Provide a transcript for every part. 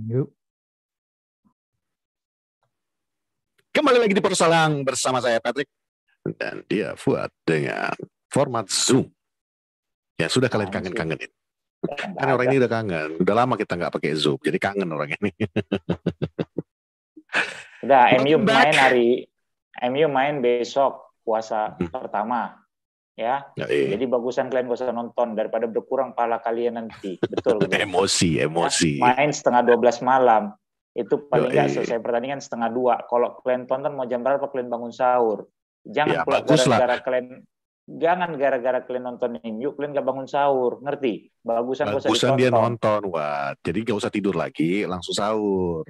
Yuk. Kembali lagi di Persalang bersama saya Patrick dan dia Fuad dengan format Zoom yang sudah kalian kangen-kangenin. Karena orang ini udah kangen, udah lama kita nggak pakai Zoom, jadi kangen orang ini. Udah, MU main besok puasa pertama, ya. Jadi bagusan kalian gak usah nonton daripada berkurang pahala kalian nanti, betul. Emosi. Ya, main setengah 12 malam, itu paling nggak selesai pertandingan setengah 2. Kalau kalian tonton mau jam berapa kalian bangun sahur? Jangan pula gara-gara kalian nonton MU kalian gak bangun sahur, ngerti? Bagusan dia nonton, wah. Jadi gak usah tidur lagi, langsung sahur.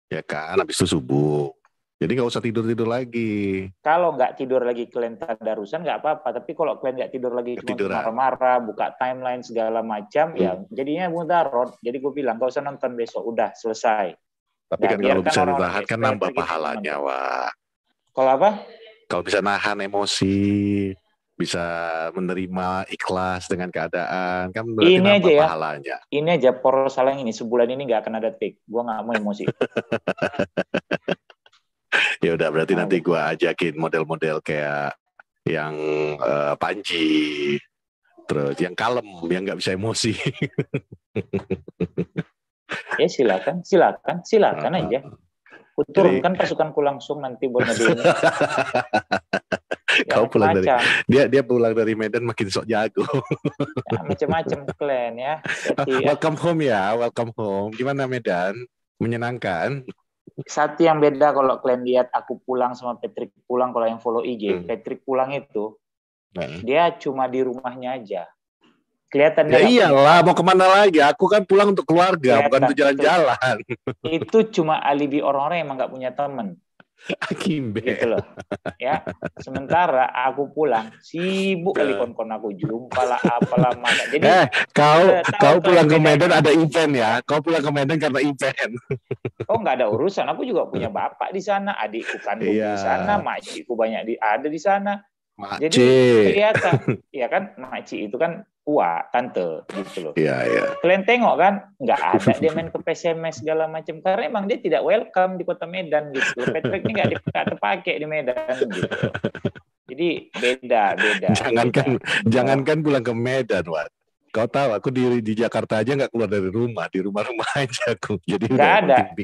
Ya kan, habis itu subuh. Jadi nggak usah tidur lagi. Kalau nggak tidur lagi kalian tadarusan nggak apa-apa. Tapi kalau kalian nggak tidur lagi cuma marah-marah, buka timeline segala macam, ya jadinya mudarat. Jadi gue bilang nggak usah nonton besok, udah selesai. Tapi kan kalau bisa ditahan kan nambah pahalanya, wah. Kalau apa? Kalau bisa nahan emosi, bisa menerima ikhlas dengan keadaan, kan berarti ini nambah aja pahalanya. Ini aja Persalang ini sebulan ini nggak akan ada take. Gue nggak mau emosi. Ya udah berarti nanti gue ajakin model-model kayak yang Panji, terus yang kalem, yang nggak bisa emosi. Ya silakan aja. Kuturunkan pasukanku langsung nanti buat ngadain. Kau pulang dari dia pulang dari Medan makin sok jago. Ya, macam-macam kalian ya. Welcome home. Gimana Medan? Menyenangkan? Satu yang beda kalau kalian lihat aku pulang sama Patrick pulang, kalau yang follow IG, Patrick pulang itu dia cuma di rumahnya aja. Kelihatan ya iyalah, mau kemana lagi? Aku kan pulang untuk keluarga, bukan untuk jalan-jalan. Itu cuma alibi orang-orang yang emang nggak punya teman. Kimbe. Gitu loh. Ya, sementara aku pulang sibuk kali kon aku jumpa lah apalah mana. Jadi kau pulang ke Medan ada event ya. Kau pulang ke Medan karena event. Oh, nggak ada urusan. Aku juga punya bapak di sana, adikku kandung di sana, makcikku banyak ada di sana. Makcik. Jadi kelihatan, ya kan, makcik itu kan tante gitu loh. Iya. Kalian tengok kan, nggak ada dia main ke PSMS segala macam karena emang dia tidak welcome di kota Medan gitu. Patrick ini nggak terpakai di Medan gitu. Jadi beda. Jangankan pulang ke Medan, Wat. Kau tahu aku di Jakarta aja nggak keluar dari rumah, di rumah aja aku. Jadi nggak ada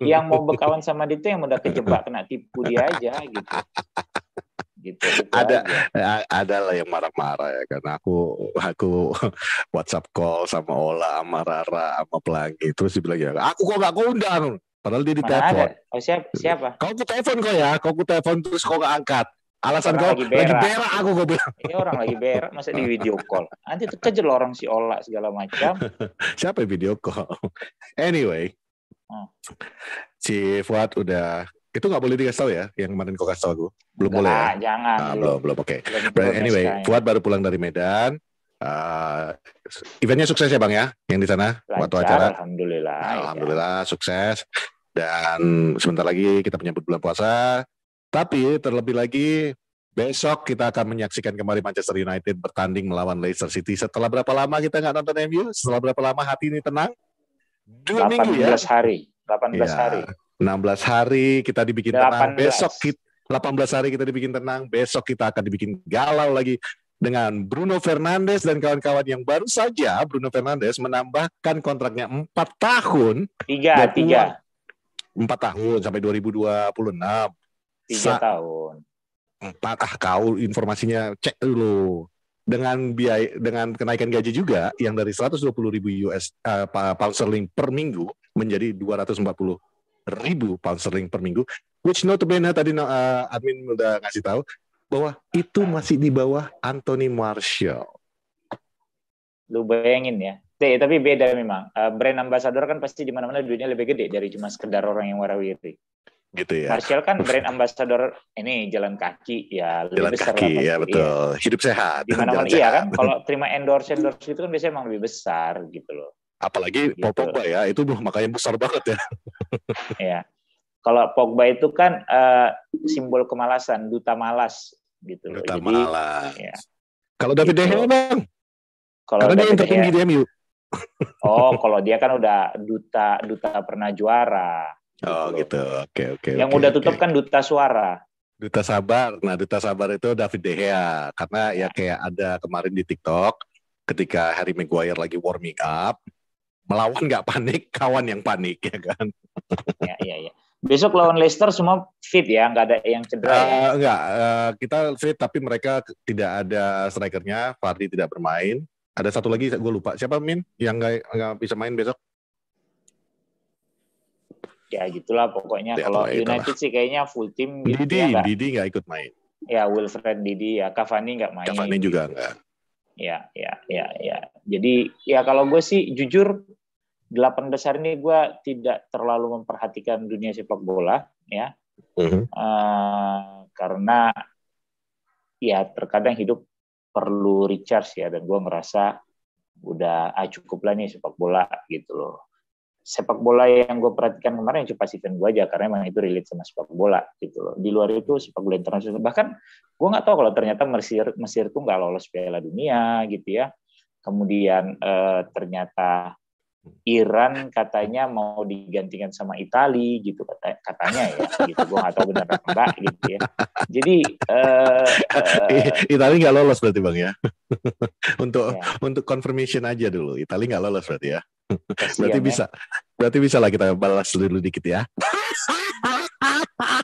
yang mau berkawan sama dia itu yang udah kejebak kena tipu dia aja gitu. Ada lah yang marah-marah ya karena aku WhatsApp call sama Ola, sama Rara, sama Pelangi, terus dia bilang ya aku kok nggak undang, padahal dia di telepon. Oh siapa? Kau ku telepon terus kau nggak angkat. Alasan kau lagi berak aku bilang. Ini orang lagi berak, masa di video call? Nanti terkejar orang si Ola segala macam. Siapa yang video call? Anyway, si Fuad udah. Itu nggak boleh dikasih tahu ya, yang kemarin kau kasih tahu aku. Belum boleh ya? Jangan. Belum. Oke. Anyway, Fuad baru pulang dari Medan. Eventnya sukses ya Bang ya, yang di sana waktu acara. Alhamdulillah sukses. Dan sebentar lagi kita menyambut bulan puasa. Tapi terlebih lagi besok kita akan menyaksikan kembali Manchester United bertanding melawan Leicester City. Setelah berapa lama kita nggak nonton MU? Setelah berapa lama hati ini tenang? 2 minggu ya? 18 hari. 16 hari kita dibikin tenang. Besok 18 hari kita dibikin tenang. Besok kita akan dibikin galau lagi dengan Bruno Fernandes dan kawan-kawan yang baru saja Bruno Fernandes menambahkan kontraknya 4 tahun. 4 tahun sampai 2026. 3 tahun. 4 kau informasinya cek dulu. Dengan kenaikan gaji juga yang dari 120.000 pound sterling per minggu menjadi 240.000 pound sterling per minggu, which notabene tadi admin udah ngasih tahu bahwa itu masih di bawah Anthony Martial. Lu bayangin ya. Tapi beda memang. Brand ambassador kan pasti di mana-mana duitnya lebih gede dari cuma sekedar orang yang warawiri. Gitu ya. Martial kan brand ambassador ini jalan kaki ya lebih besar. Jalan kaki ya betul. Iya. Hidup sehat. Di mana-mana iya kan. Kalau terima endorse itu kan biasanya emang lebih besar gitu loh. Apalagi gitu. Pogba ya, itu makanya besar banget ya. Ya. Kalau Pogba itu kan simbol kemalasan, duta malas gitu loh. Duta malas. Ya. Kalau David De Gea Bang? Karena dia yang tertinggi di MU. Oh, kalau dia kan udah duta pernah juara. Oh gitu. Oke. Yang udah tutup kan duta suara. Duta Sabar. Nah, Duta Sabar itu David De Gea. Karena ya kayak ada kemarin di TikTok ketika Harry Maguire lagi warming up, melawan nggak panik, kawan yang panik ya kan. Iya. Besok lawan Leicester semua fit ya, nggak ada yang cedera ya? Enggak, kita fit tapi mereka tidak ada strikernya, Vardy tidak bermain. Ada satu lagi gue lupa siapa Min yang nggak bisa main besok. Ya gitulah pokoknya. Kalau United sih kayaknya full tim gitu. Didi nggak ikut main. Ya Wilfred Didi ya, Cavani nggak main. Cavani juga nggak. Ya. Jadi ya kalau gue sih jujur 8 besar ini gue tidak terlalu memperhatikan dunia sepak bola ya. Karena ya terkadang hidup perlu recharge ya, dan gue ngerasa udah cukup lah nih sepak bola gitu loh. Sepak bola yang gue perhatikan kemarin cuma Pasifan gue aja, karena memang itu relate sama sepak bola gitu loh. Di luar itu sepak bola internasional, bahkan gue nggak tahu kalau ternyata Mesir tuh nggak lolos Piala Dunia gitu ya. Kemudian ternyata Iran katanya mau digantikan sama Italia gitu katanya ya, gitu. Gue nggak tahu benar apa enggak gitu ya. Jadi Italia nggak lolos berarti Bang ya. Untuk confirmation aja dulu, Italia nggak lolos berarti ya. Berarti bisa lah kita balas dulu dikit ya.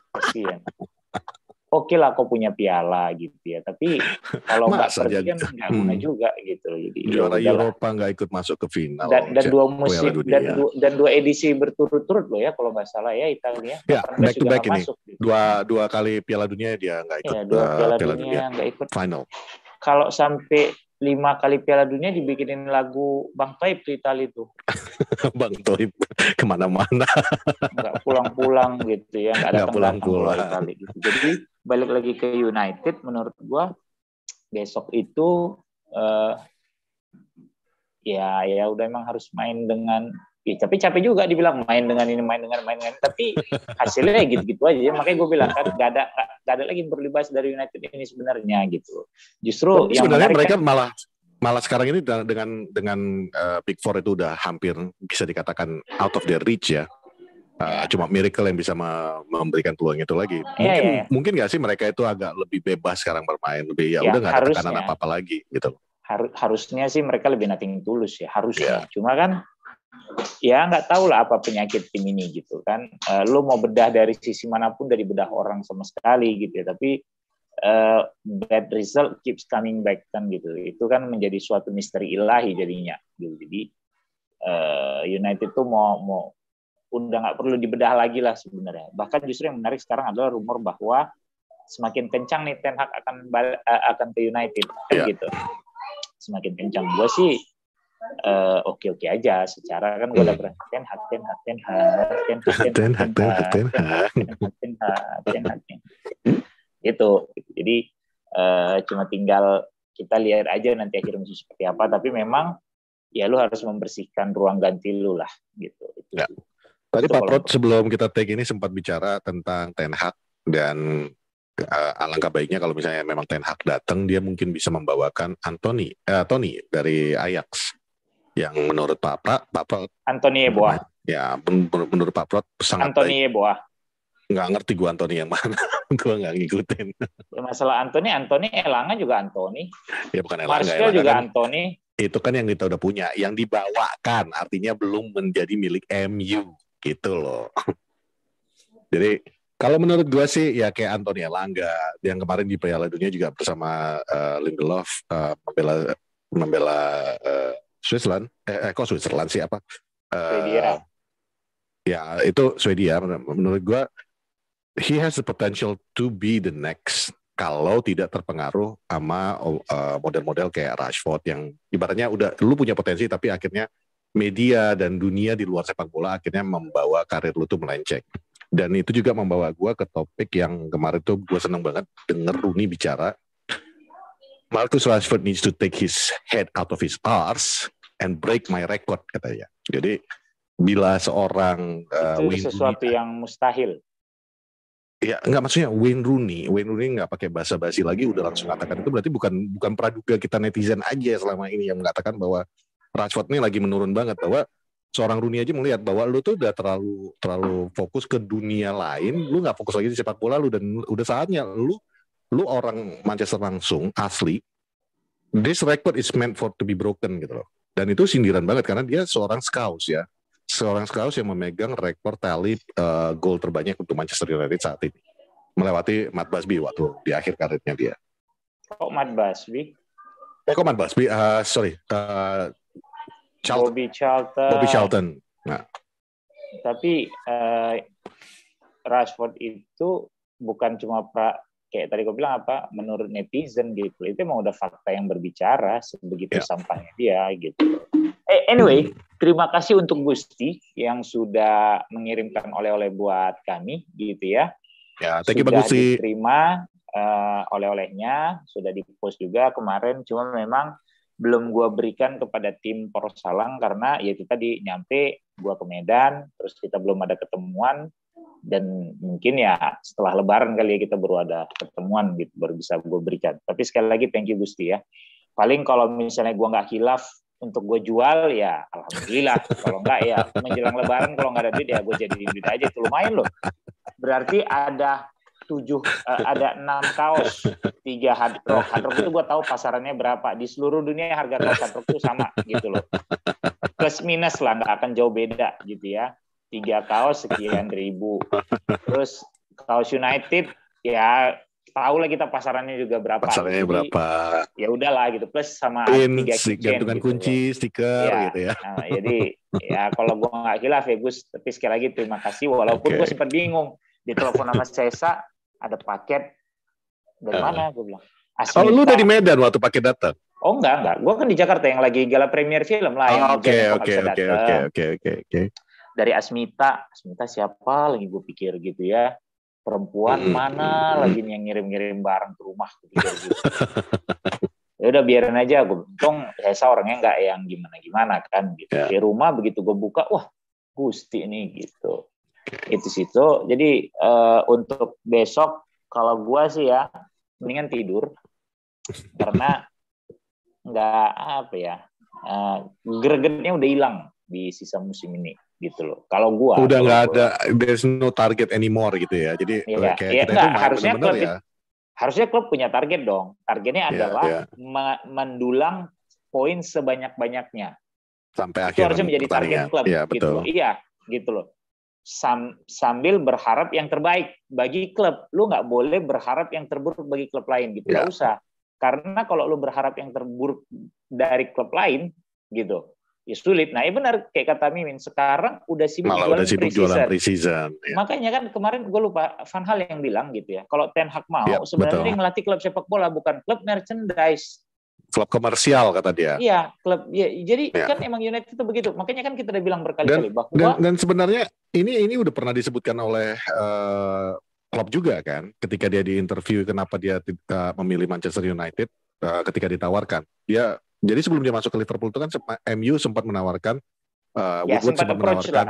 Kasian. Oke lah kau punya piala gitu ya, tapi kalau nggak pergi kan nggak guna juga gitu. Jadi juara Eropa nggak ikut masuk ke final. Dan dua edisi berturut-turut loh ya kalau nggak salah ya Italia. Ya back to back ini. Masuk, gitu. Dua kali Piala Dunia dia nggak ikut. Dua Piala Dunia nggak ikut final. Kalau sampai 5 kali Piala Dunia dibikinin lagu Bang Toib di Italia itu. Bang Toib kemana-mana. Nggak pulang-pulang gitu ya, nggak datang-datang Italia gitu. Jadi balik lagi ke United, menurut gua besok itu ya udah emang harus main dengan tapi capek juga dibilang main dengan ini, tapi hasilnya gitu-gitu aja. Makanya gue bilang kan gak ada lagi yang perlu dibahas dari United ini sebenarnya gitu. Justru yang sebenarnya mereka kan, malah sekarang ini dengan Big Four itu udah hampir bisa dikatakan out of their reach ya. Cuma Miracle yang bisa memberikan peluang itu lagi. Mungkin nggak sih mereka itu agak lebih bebas sekarang bermain, lebih udah nggak ada tekanan apa-apa lagi gitu. Harusnya sih mereka lebih nothing tulus ya, harusnya. Cuma kan ya nggak tahu lah apa penyakit tim ini gitu kan. Lo mau bedah dari sisi manapun, dari bedah orang sama sekali gitu ya, tapi bad result keeps coming back kan gitu. Itu kan menjadi suatu misteri ilahi jadinya gitu. Jadi United tuh mau udah nggak perlu dibedah lagi lah sebenarnya. Bahkan justru yang menarik sekarang adalah rumor bahwa semakin kencang nih Ten Hag akan ke United gitu. Semakin kencang. Gue sih oke aja, secara kan gue udah pernah Ten Hag gitu. Jadi cuma tinggal kita lihat aja nanti akhir musim seperti apa, tapi memang ya lu harus membersihkan ruang ganti lu lah gitu. Ya. Tadi Pak Prot sebelum kita take ini sempat bicara tentang Ten Hag dan alangkah baiknya kalau misalnya memang Ten Hag datang, dia mungkin bisa membawakan Tony dari Ajax. Yang menurut Pak Prot Anthony Yeboah. Ya, menurut Pak Prot sangat Anthony Yeboah. Nggak ngerti gue Anthony yang mana. Gue nggak ngikutin. Ya, masalah Anthony Elanga juga Anthony. Ya bukan Elanga. Martial juga kan, Anthony. Itu kan yang kita udah punya. Yang dibawakan artinya belum menjadi milik MU gitu loh. Jadi kalau menurut gue sih ya kayak Anthony Elanga yang kemarin di Piala Dunia juga bersama Lindelof membela Switzerland, kok Switzerland sih apa? Swedia. Ya itu Swedia. Menurut gue, he has the potential to be the next kalau tidak terpengaruh sama model-model kayak Rashford yang ibaratnya udah lu punya potensi tapi akhirnya media dan dunia di luar sepak bola akhirnya membawa karir lu tuh melenceng. Dan itu juga membawa gue ke topik yang kemarin tuh gue seneng banget denger Rooney bicara. Marcus Rashford needs to take his head out of his arse and break my record katanya. Jadi bila seorang itu sesuatu yang mustahil. Ya nggak, maksudnya Wayne Rooney nggak pakai basa-basi lagi udah langsung katakan itu, berarti bukan praduga kita netizen aja selama ini yang mengatakan bahwa Rashford nih lagi menurun banget, bahwa seorang Rooney aja melihat bahwa lu tuh udah terlalu fokus ke dunia lain, lu nggak fokus lagi di sepak bola lu, dan udah saatnya lu orang Manchester langsung asli. This record is meant for to be broken gitu loh. Dan itu sindiran banget karena dia seorang Scouse ya. Seorang Scouse yang memegang rekor tally gol terbanyak untuk Manchester United saat ini. Melewati Matt Busby waktu di akhir karirnya dia. Kok Matt Busby? Kok Matt Busby? Sorry. Bobby Charlton. Bobby Charlton. Nah. Tapi Rashford itu bukan cuma kayak tadi gue bilang apa, menurut netizen gitu. Itu emang udah fakta yang berbicara, sebegitu sampahnya dia gitu. Anyway, terima kasih untuk Gusti yang sudah mengirimkan oleh-oleh buat kami gitu ya. Ya, thank you Pak Gusti. Sudah diterima oleh-olehnya, sudah dipost juga kemarin, cuma memang belum gue berikan kepada tim Porsalang karena ya itu tadi nyampe gue ke Medan, terus kita belum ada ketemuan, dan mungkin ya setelah Lebaran kali ya kita baru ada ketemuan gitu, baru bisa gue berikan. Tapi sekali lagi thank you Gusti ya. Paling kalau misalnya gue nggak hilaf untuk gue jual ya alhamdulillah, kalau nggak ya menjelang Lebaran kalau nggak ada duit ya gue jadiin duit aja, itu lumayan loh. Berarti ada 6 kaos, 3 hard rock. Hard rock itu gue tahu pasarannya berapa. Di seluruh dunia harga kaos hard rock itu sama gitu loh. Plus minus lah, nggak akan jauh beda gitu ya. 3 kaos sekian ribu. Terus kaos United ya tahu lah kita pasarannya juga berapa. Pasarannya jadi, berapa? Ya udahlah gitu. Plus sama 3 gantungan gitu, kunci, stiker ya, gitu ya. Nah, jadi ya kalau gue nggak hilaf ya Gus. Tapi sekali lagi terima kasih. Walaupun gue sempat bingung. Ditelepon sama Sesa, ada paket dari mana? Gue bilang. Asmita. Oh, lu udah di Medan waktu paket datang? Oh enggak. Gue kan di Jakarta yang lagi gala premier film lah. Oke. Dari Asmita siapa lagi gue pikir gitu ya. Perempuan mana lagi yang ngirim-ngirim barang ke rumah, gue pikir gitu. Ya udah biarin aja, gue untung Sesa orangnya enggak yang gimana-gimana kan gitu. Di rumah begitu gue buka, wah Gusti ini gitu. Itu situ. Jadi untuk besok kalau gue sih ya mendingan tidur karena nggak gregetnya udah hilang di sisa musim ini gitu loh. Kalau gue udah nggak ada, there's no target anymore gitu ya. Jadi kayak kita itu harusnya klub harusnya klub punya target dong. Targetnya adalah mendulang poin sebanyak-banyaknya. Sampai itu harusnya menjadi target klub gitu loh. Iya gitu loh. Sambil berharap yang terbaik bagi klub. Lu nggak boleh berharap yang terburuk bagi klub lain gitu. Nggak usah. Karena kalau lu berharap yang terburuk dari klub lain gitu, ya sulit. Nah, benar kayak kata Mimin, sekarang udah sibuk jualan pre-season. Ya. Makanya kan kemarin gue lupa Van Hal yang bilang gitu ya, kalau Ten Hag mau sebenarnya dia ngelatih klub sepak bola, bukan klub merchandise. Klub komersial kata dia. Iya, klub. Ya, jadi kan emang United itu begitu. Makanya kan kita udah bilang berkali-kali bahwa dan sebenarnya ini udah pernah disebutkan oleh Klopp juga kan, ketika dia diinterview kenapa dia memilih Manchester United ketika ditawarkan. Jadi sebelum dia masuk ke Liverpool itu kan MU sempat menawarkan Woodward sempat menawarkan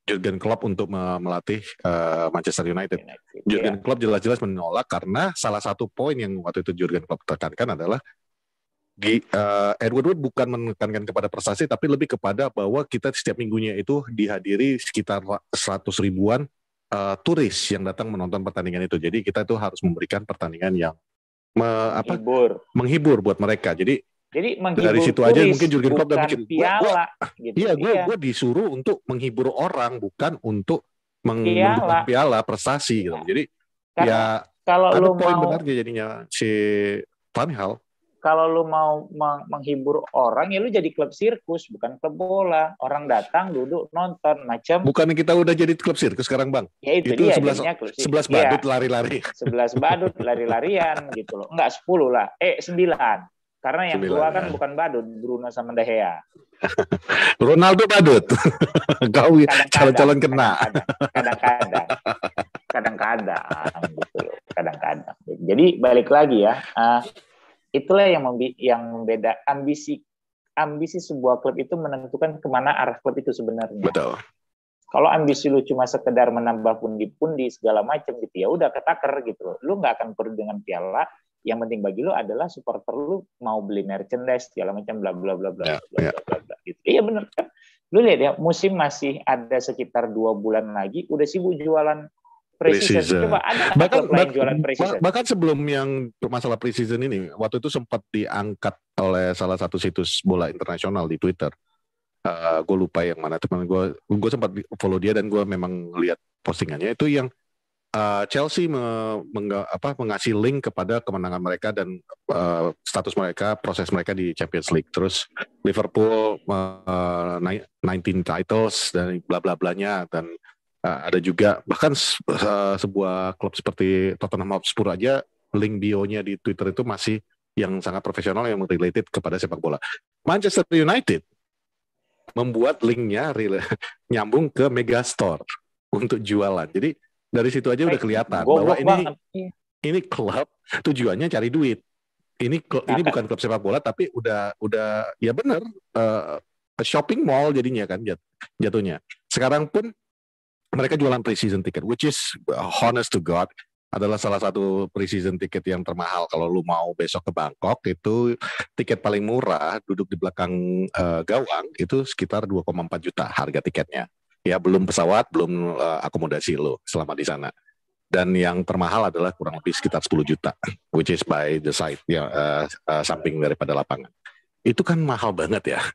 Jurgen Klopp untuk melatih Manchester United. Jurgen Klopp jelas-jelas menolak karena salah satu poin yang waktu itu Jurgen Klopp tekankan adalah Edward Wood bukan menekankan kepada prestasi, tapi lebih kepada bahwa kita setiap minggunya itu dihadiri sekitar 100 ribuan turis yang datang menonton pertandingan itu. Jadi kita itu harus memberikan pertandingan yang menghibur buat mereka. Jadi dari situ aja mungkin Jurgen Klopp udah mikir, gue disuruh untuk menghibur orang, bukan untuk mendulang piala prestasi gitu. Jadi karena kalau ada poin benarnya jadinya si Van Hal. Kalau lu mau menghibur orang, ya lu jadi klub sirkus, bukan klub bola. Orang datang, duduk, nonton, macam. Bukan kita udah jadi klub sirkus sekarang, Bang? Ya itu dia. 11 badut lari-lari. 11 badut lari-larian gitu loh. Enggak, 10 lah. 9. Karena yang tua kan bukan badut, Bruno sama De Gea. Ronaldo badut. Kau calon-calon kena. Kadang-kadang gitu loh. Kadang-kadang. Jadi balik lagi ya. Itulah yang membeda ambisi sebuah klub itu menentukan kemana arah klub itu sebenarnya. Betul. Kalau ambisi lu cuma sekedar menambah pundi-pundi segala macam gitu, ya udah ketaker gitu loh. Lu nggak akan perlu dengan piala. Yang penting bagi lu adalah supporter lu mau beli merchandise segala macam bla bla bla bla bla bla. gitu. Iya benar kan. Lu lihat ya, musim masih ada sekitar 2 bulan lagi, udah sibuk jualan preseason. Coba ada klub lain jualan preseason? Bahkan sebelum yang masalah preseason ini, waktu itu sempat diangkat oleh salah satu situs bola internasional di Twitter. Gue lupa yang mana, teman gue sempat follow dia dan gue memang lihat postingannya itu yang Chelsea mengasih link kepada kemenangan mereka dan status mereka, proses mereka di Champions League. Terus Liverpool 19 titles dan bla bla blanya, dan ada juga bahkan sebuah klub seperti Tottenham Hotspur aja link bio-nya di Twitter itu masih yang sangat profesional yang related kepada sepak bola. Manchester United membuat linknya nyambung ke Megastore untuk jualan. Jadi dari situ aja udah kelihatan bahwa ini klub tujuannya cari duit. Ini bukan klub sepak bola, tapi udah ya benar shopping mall jadinya kan jatuhnya. Sekarang pun mereka jualan pre-season ticket, which is honest to God adalah salah satu pre-season ticket yang termahal. Kalau lu mau besok ke Bangkok, itu tiket paling murah duduk di belakang gawang itu sekitar 2,4 juta harga tiketnya. Ya belum pesawat, belum akomodasi lo selama di sana. Dan yang termahal adalah kurang lebih sekitar 10 juta, which is by the side, ya samping daripada lapangan. Itu kan mahal banget ya.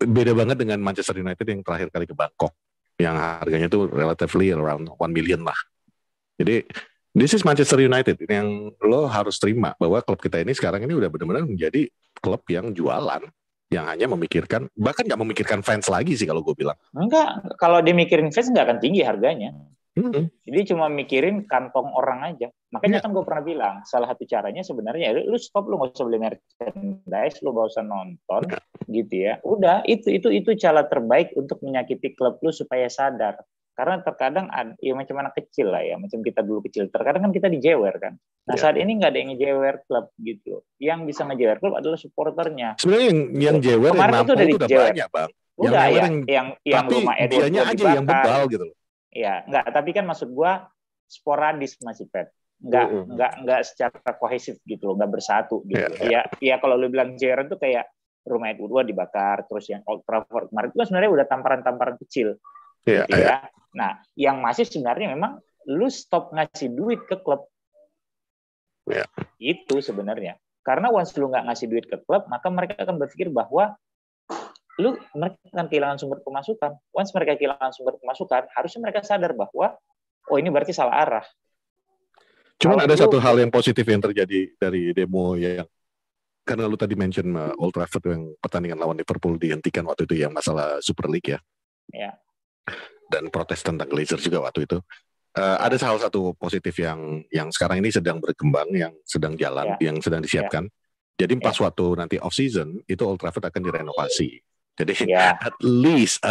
Beda banget dengan Manchester United yang terakhir kali ke Bangkok, yang harganya tuh relatively around 1 million lah. Jadi this is Manchester United yang lo harus terima bahwa klub kita ini sekarang ini udah benar-benar menjadi klub yang jualan, yang hanya memikirkan, bahkan nggak memikirkan fans lagi sih kalau gue bilang. Enggak, kalau dimikirin fans nggak akan tinggi harganya. Jadi cuma mikirin kantong orang aja. Makanya kan gue pernah bilang, salah satu caranya sebenarnya lu stop, lu nggak usah beli merchandise, lu nggak usah nonton, gitu ya. Udah, itu cara terbaik untuk menyakiti klub lu supaya sadar. Karena terkadang ya macam anak kecil lah ya, macam kita dulu kecil. Terkadang kan kita dijewer kan. Nah saat ini nggak ada yang ngejewer klub gitu. Yang bisa ngejewer klub adalah supporternya. Sebenarnya yang jewer yang nampak itu udah banyak bang. Udah yang tapi rumah Edward dianya aja yang bebal gitu loh. Ya nggak. Tapi kan maksud gua sporadis masih Pet. Nggak secara kohesif gitu loh, nggak bersatu gitu. Ya kalau lu bilang jewer itu kayak rumah Edward dibakar, terus yang Old Trafford kemarin itu kan sebenarnya udah tamparan-tamparan kecil. Gitu ya. Nah, yang masih sebenarnya memang lu stop ngasih duit ke klub. Itu sebenarnya. Karena once lu nggak ngasih duit ke klub, maka mereka akan berpikir bahwa mereka akan kehilangan sumber pemasukan. Once mereka kehilangan sumber pemasukan, harusnya mereka sadar bahwa ini berarti salah arah. Cuman ada satu hal yang positif yang terjadi dari demo yang karena lu tadi mention Old Trafford yang pertandingan lawan Liverpool dihentikan waktu itu yang masalah Super League ya. Dan protes tentang Glazer juga waktu itu. Ada salah satu positif yang sekarang ini sedang berkembang, yang sedang jalan, yang sedang disiapkan. Jadi pas waktu nanti off season itu Old Trafford akan direnovasi. Jadi at least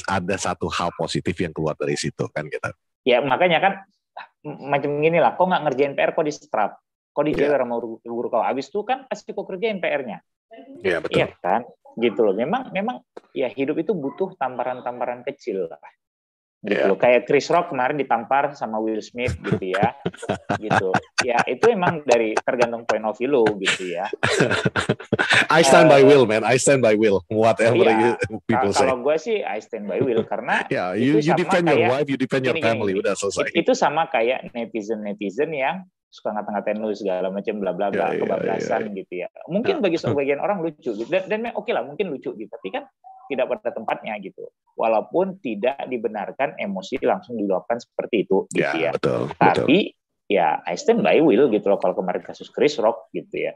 ada satu hal positif yang keluar dari situ kan gitu. Ya makanya kan macam gini lah, kok nggak ngerjain PR, kok di strap, kok dijewer sama guru kau. Abis itu kan pasti kok kerjain PR-nya. Iya betul. Iya kan, gitu loh. Memang ya hidup itu butuh tamparan-tamparan kecil lah. Gitu loh. Kayak Chris Rock kemarin ditampar sama Will Smith gitu ya. Gitu. Ya itu emang dari tergantung point of view lo gitu ya. I stand by Will, man. I stand by Will. Whatever people say. Kalau gue sih I stand by Will karena you defend your wife, you defend your family, udah selesai. Itu sama kayak netizen yang suka ngata-ngatain lu segala macam bla bla bla kebablasan gitu ya. Mungkin bagi sebagian orang lucu gitu. Dan oke lah mungkin lucu gitu. Tapi kan tidak pada tempatnya gitu. Walaupun tidak dibenarkan emosi langsung diluapkan seperti itu gitu ya. Tapi ya I stand by Will gitu loh kalau kemarin kasus Chris Rock gitu ya.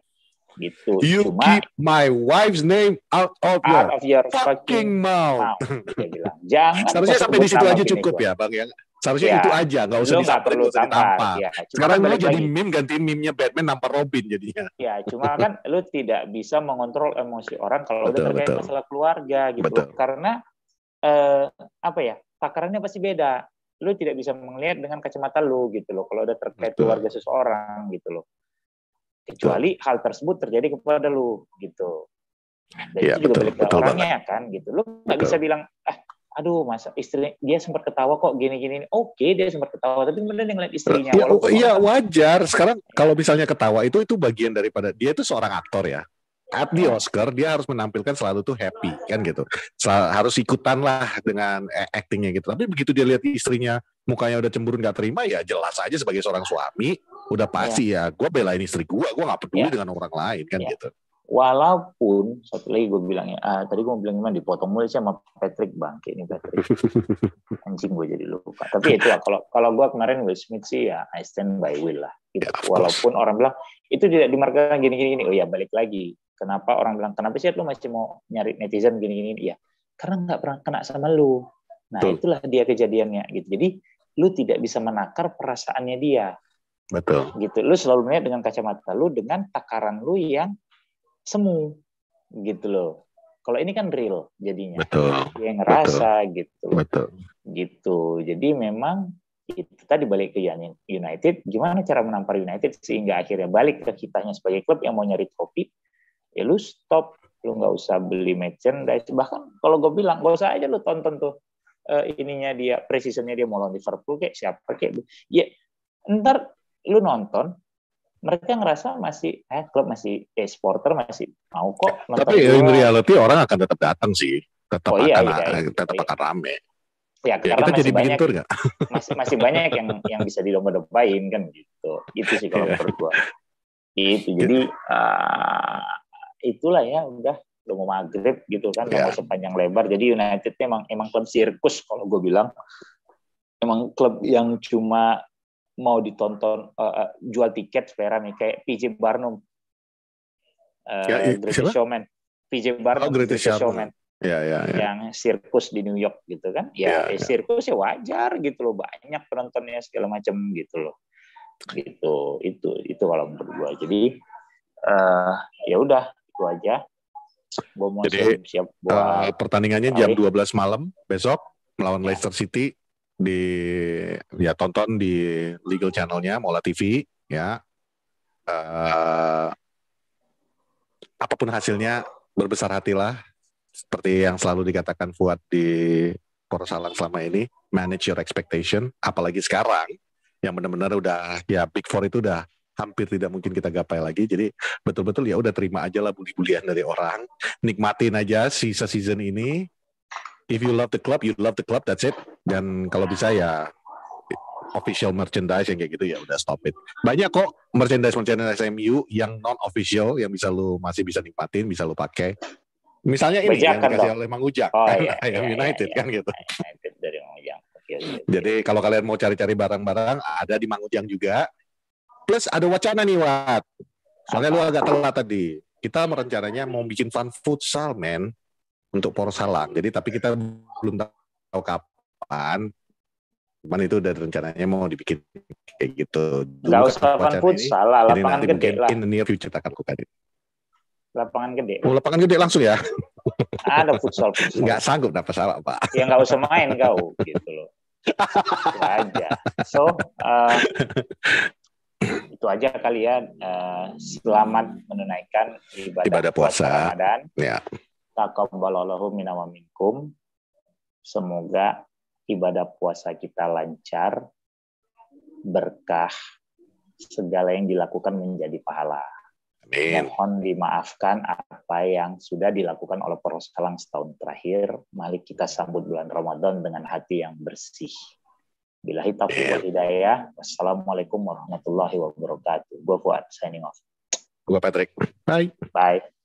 Gitu. You keep my wife's name out of your fucking mouth. Dia bilang, jangan. Seharusnya sampai di situ aja cukup ya, Bang ya. Seharusnya itu aja, nggak usah disamperin, nggak usah ditampar. Ya, sekarang lu jadi meme, ganti meme-nya Batman nampar Robin jadinya. Ya, cuma kan lu tidak bisa mengontrol emosi orang kalau udah terkait masalah keluarga gitu. Karena takarannya pasti beda. Lu tidak bisa melihat dengan kacamata lu gitu loh kalau udah terkait keluarga seseorang gitu loh. Kecuali hal tersebut terjadi kepada lu gitu. Dan itu juga balik ke orangnya kan gitu. Lu nggak bisa bilang aduh masa istri dia sempat ketawa kok gini-gini. Oke, dia sempat ketawa tapi kemudian dia ngeliat istrinya. Iya wajar. Sekarang kalau misalnya ketawa itu bagian daripada dia itu seorang aktor ya. at the Oscar dia harus menampilkan selalu tuh happy kan gitu, harus ikutan lah dengan actingnya gitu. Tapi begitu dia lihat istrinya mukanya udah cemburu nggak terima, ya jelas aja sebagai seorang suami udah pasti ya gue belain istri gue nggak peduli dengan orang lain kan gitu. Walaupun satu lagi gue bilangnya, tadi gue mau bilang gimana, dipotong mulu sama Patrick, bangke ini Patrick. Anjing gue jadi lupa. Tapi itu kalau gue kemarin Will Smith sih ya I stand by Will lah. Gitu. Walaupun orang bilang itu tidak dimarketing gini-gini, oh ya balik lagi. Kenapa orang bilang kenapa sih lu masih mau nyari netizen gini-gini? Ya karena nggak pernah kena sama lu. Nah itulah dia kejadiannya gitu. Jadi lu tidak bisa menakar perasaannya dia. Betul. Gitu. Lu selalu melihat dengan kacamata lu, dengan takaran lu yang semu gitu loh. Kalau ini kan real jadinya. Betul. Dia ngerasa betul. Gitu loh. Betul. Gitu. Jadi memang itu tadi balik ke United, gimana cara menampar United sehingga akhirnya balik ke kitanya sebagai klub yang mau nyari trofi. Ya lu stop, lu nggak usah beli merchandise. Bahkan kalau gue bilang nggak usah aja lu tonton tuh ininya dia, precisionnya dia mau lawan Liverpool kayak siapa kayak. Ya ntar lu nonton, mereka ngerasa masih klub masih supporter masih mau kok. Tapi in reality orang akan tetap datang sih, tetap tetap akan rame. Ya, karena kita masih jadi banyak bintur nggak? masih banyak yang bisa didomba-dombain kan gitu. Itu sih kalau menurut gua. Itu jadi itulah ya udah mau maghrib gitu kan, mau sepanjang lebar. Jadi United emang klub sirkus kalau gue bilang. Emang klub yang cuma mau ditonton, jual tiket supaya rame kayak PJ Barnum, Greatest Showman, PJ Barnum, Greatest Showman, yang sirkus di New York gitu kan, sirkus ya wajar gitu loh, banyak penontonnya segala macam gitu loh, gitu itu kalau menurut gua. Jadi ya udah itu aja. Gua mau siap buat pertandingannya jam 12 malam besok melawan Leicester City. Tonton di legal channelnya Mola TV ya. Apapun hasilnya berbesar hatilah, seperti yang selalu dikatakan Fuad di Porsalang selama ini, manage your expectation. Apalagi sekarang yang benar-benar udah ya Big Four itu udah hampir tidak mungkin kita gapai lagi. Jadi betul-betul ya udah terima aja lah bully-bulian dari orang, nikmatin aja sisa season ini. If you love the club, you love the club, that's it. Dan kalau bisa ya official merchandise yang kayak gitu ya udah stop it. Banyak kok merchandise MU yang non official yang masih bisa nikmatin, bisa lu pakai. Misalnya ini yang dikasih oleh Mang Ujang, ayam United kan gitu. United dari Mang Ujang. Jadi kalau kalian mau cari-cari barang-barang ada di Mang Ujang juga. Plus ada wacana nih Wat. Soalnya lu agak telat tadi. Kita rencananya mau bikin fun futsal men. Untuk Porsalang. Jadi tapi kita belum tahu kapan. Cuman itu udah rencananya mau dibikin kayak gitu. Nggak usah fun futsal lah, lapangan gede lah. In the near future kita akan lakukan itu. Lapangan gede. Lapangan gede langsung ya. Ada futsal. Nggak sanggup dapat salah Pak. Ya nggak usah main kau gitu loh. Itu aja. So itu aja kali ya. Selamat menunaikan ibadah puasa Ramadan. Ya. Taqabbalallahu minna wa minkum. Semoga ibadah puasa kita lancar, berkah, segala yang dilakukan menjadi pahala. Amin. Mohon dimaafkan apa yang sudah dilakukan oleh Porsalang setahun terakhir. Mari kita sambut bulan Ramadan dengan hati yang bersih. Billahi taufiq wal hidayah. Wassalamualaikum warahmatullahi wabarakatuh. Gua Fuad signing off. Gua Patrick. Bye. Bye.